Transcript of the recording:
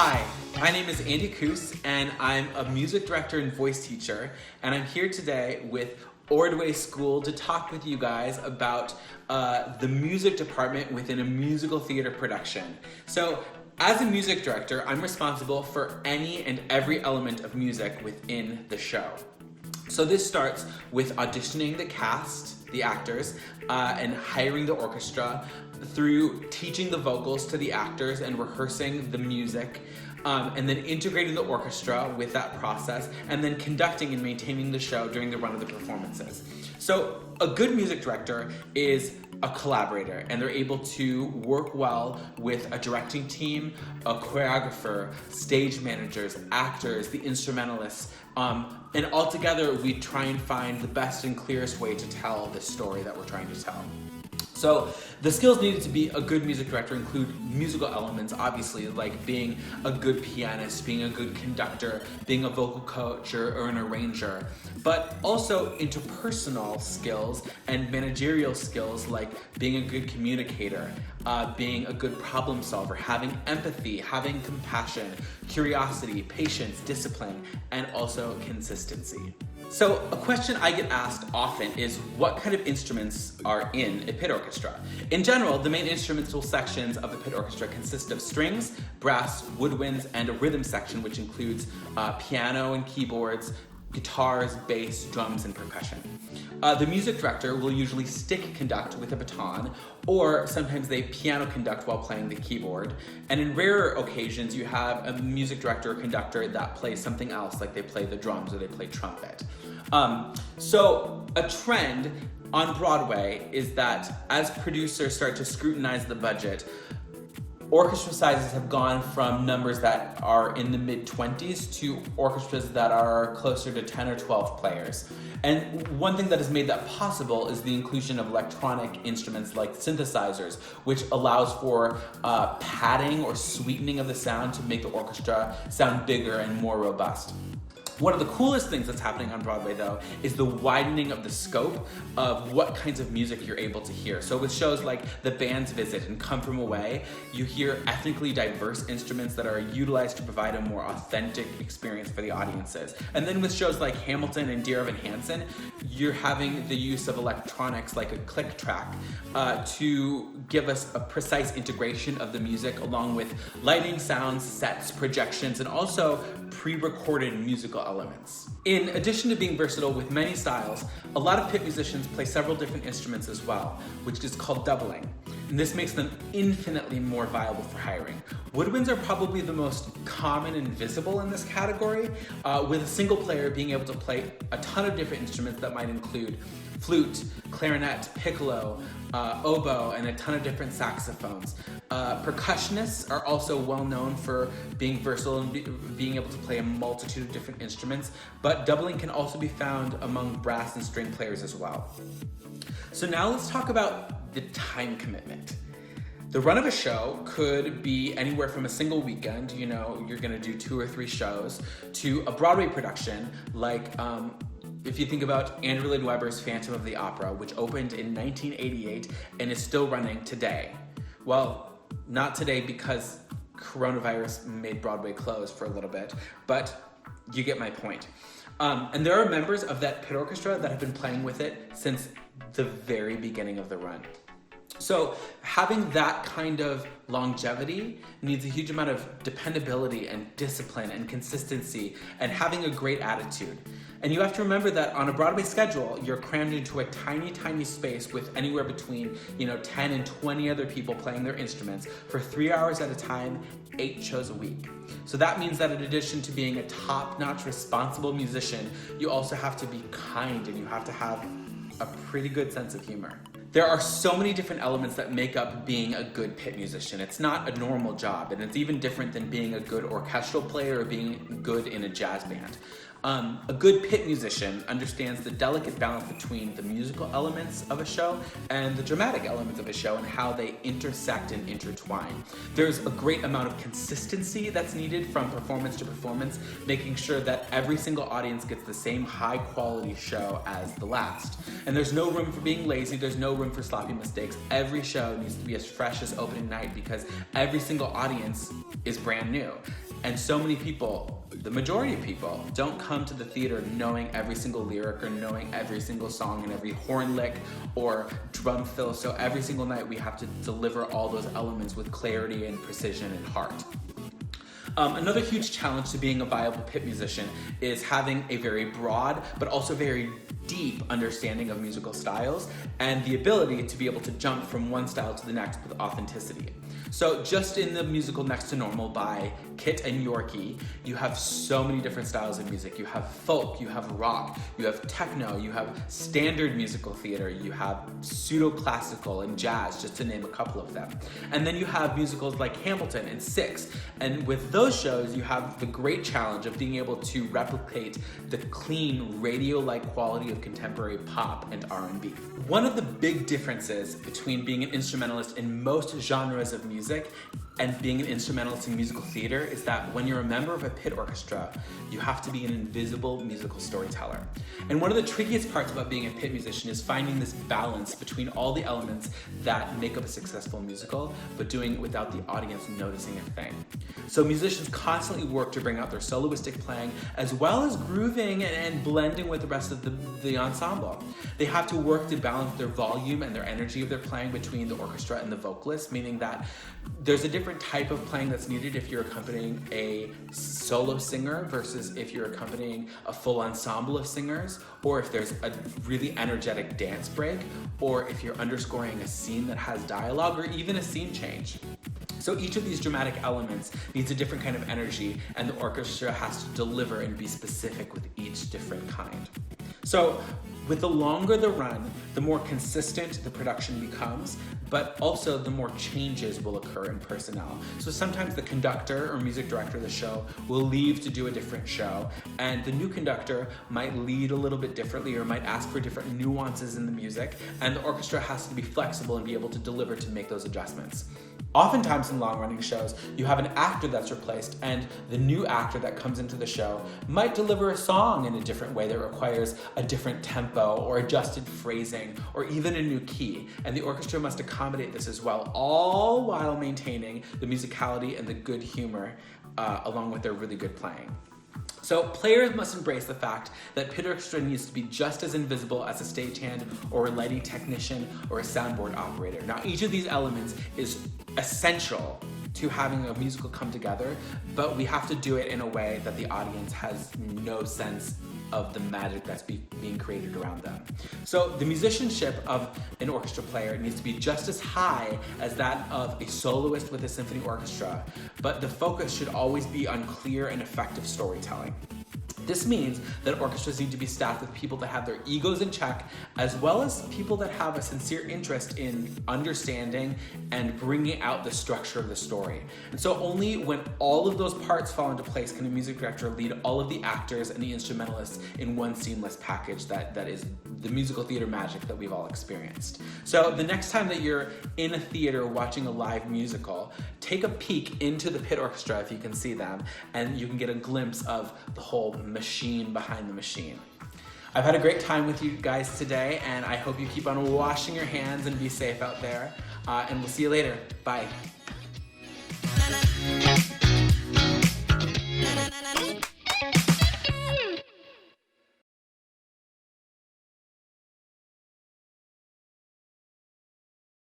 Hi, my name is Andy Kust, and I'm a music director and voice teacher, and I'm here today with Ordway School to talk with you guys about the music department within a musical theater production. So, as a music director, I'm responsible for any and every element of music within the show. So this starts with auditioning the cast, the actors, and hiring the orchestra, through teaching the vocals to the actors and rehearsing the music, and then integrating the orchestra with that process, and then conducting and maintaining the show during the run of the performances. So a good music director is a collaborator, and they're able to work well with a directing team, a choreographer, stage managers, actors, the instrumentalists, and all together we try and find the best and clearest way to tell the story that we're trying to tell. So the skills needed to be a good music director include musical elements, obviously, like being a good pianist, being a good conductor, being a vocal coach or an arranger, but also interpersonal skills and managerial skills like being a good communicator, being a good problem solver, having empathy, having compassion, curiosity, patience, discipline, and also consistency. So a question I get asked often is what kind of instruments are in a pit orchestra? In general, the main instrumental sections of a pit orchestra consist of strings, brass, woodwinds, and a rhythm section which includes piano and keyboards, guitars, bass, drums, and percussion. The music director will usually stick conduct with a baton, or sometimes they piano conduct while playing the keyboard. And in rarer occasions, you have a music director or conductor that plays something else, like they play the drums or they play trumpet. So a trend on Broadway is that as producers start to scrutinize the budget, orchestra sizes have gone from numbers that are in the mid-20s to orchestras that are closer to 10 or 12 players. And one thing that has made that possible is the inclusion of electronic instruments like synthesizers, which allows for padding or sweetening of the sound to make the orchestra sound bigger and more robust. One of the coolest things that's happening on Broadway, though, is the widening of the scope of what kinds of music you're able to hear. So with shows like The Band's Visit and Come From Away, you hear ethnically diverse instruments that are utilized to provide a more authentic experience for the audiences. And then with shows like Hamilton and Dear Evan Hansen, you're having the use of electronics like a click track to give us a precise integration of the music, along with lighting, sounds, sets, projections, and also pre-recorded musical elements. In addition to being versatile with many styles, a lot of pit musicians play several different instruments as well, which is called doubling. And this makes them infinitely more viable for hiring. Woodwinds are probably the most common and visible in this category, with a single player being able to play a ton of different instruments that might include flute, clarinet, piccolo, oboe, and a ton of different saxophones. Percussionists are also well known for being versatile and being able to play a multitude of different instruments, but doubling can also be found among brass and string players as well. So now let's talk about the time commitment. The run of a show could be anywhere from a single weekend, you're gonna do 2 or 3 shows, to a Broadway production like if you think about Andrew Lloyd Webber's Phantom of the Opera, which opened in 1988 and is still running today. Well, not today because coronavirus made Broadway close for a little bit, but you get my point. And there are members of that pit orchestra that have been playing with it since the very beginning of the run. So having that kind of longevity needs a huge amount of dependability and discipline and consistency and having a great attitude. And you have to remember that on a Broadway schedule, you're crammed into a tiny, tiny space with anywhere between 10 and 20 other people playing their instruments for 3 hours at a time, 8 shows a week. So that means that in addition to being a top-notch, responsible musician, you also have to be kind and you have to have a pretty good sense of humor. There are so many different elements that make up being a good pit musician. It's not a normal job, and it's even different than being a good orchestral player or being good in a jazz band. A good pit musician understands the delicate balance between the musical elements of a show and the dramatic elements of a show and how they intersect and intertwine. There's a great amount of consistency that's needed from performance to performance, making sure that every single audience gets the same high quality show as the last. And there's no room for being lazy, there's no room for sloppy mistakes. Every show needs to be as fresh as opening night because every single audience is brand new. And so many people, the majority of people, don't come to the theater knowing every single lyric or knowing every single song and every horn lick or drum fill. So every single night we have to deliver all those elements with clarity and precision and heart. Another huge challenge to being a viable pit musician is having a very broad but also very deep understanding of musical styles and the ability to be able to jump from one style to the next with authenticity. So just in the musical Next to Normal by Kit and Yorkie, you have so many different styles of music. You have folk, you have rock, you have techno, you have standard musical theater, you have pseudo-classical and jazz, just to name a couple of them. And then you have musicals like Hamilton and Six. And with those shows, you have the great challenge of being able to replicate the clean, radio-like quality of contemporary pop and R&B. One of the big differences between being an instrumentalist in most genres of music and being an instrumentalist in musical theater is that when you're a member of a pit orchestra, you have to be an invisible musical storyteller. And one of the trickiest parts about being a pit musician is finding this balance between all the elements that make up a successful musical, but doing it without the audience noticing a thing. So musicians constantly work to bring out their soloistic playing, as well as grooving and blending with the rest of the ensemble. They have to work to balance their volume and their energy of their playing between the orchestra and the vocalist, meaning that there's a different type of playing that's needed if you're accompanying a solo singer versus if you're accompanying a full ensemble of singers, or if there's a really energetic dance break, or if you're underscoring a scene that has dialogue, or even a scene change. So each of these dramatic elements needs a different kind of energy, and the orchestra has to deliver and be specific with each different kind. So with the longer the run, the more consistent the production becomes, but also the more changes will occur in personnel. So sometimes the conductor or music director of the show will leave to do a different show, and the new conductor might lead a little bit differently or might ask for different nuances in the music, and the orchestra has to be flexible and be able to deliver to make those adjustments. Oftentimes in long-running shows, you have an actor that's replaced, and the new actor that comes into the show might deliver a song in a different way that requires a different tempo or adjusted phrasing or even a new key, and the orchestra must accommodate this as well, all while maintaining the musicality and the good humor along with their really good playing. So players must embrace the fact that pit orchestra needs to be just as invisible as a stagehand or a lighting technician or a soundboard operator. Now, each of these elements is essential to having a musical come together, but we have to do it in a way that the audience has no sense of the magic that's being created around them. So the musicianship of an orchestra player needs to be just as high as that of a soloist with a symphony orchestra, but the focus should always be on clear and effective storytelling. This means that orchestras need to be staffed with people that have their egos in check, as well as people that have a sincere interest in understanding and bringing out the structure of the story. And so only when all of those parts fall into place can a music director lead all of the actors and the instrumentalists in one seamless package that is the musical theater magic that we've all experienced. So the next time that you're in a theater watching a live musical, take a peek into the pit orchestra if you can see them, and you can get a glimpse of the whole machine behind the machine. I've had a great time with you guys today, and I hope you keep on washing your hands and be safe out there. And we'll see you later. Bye.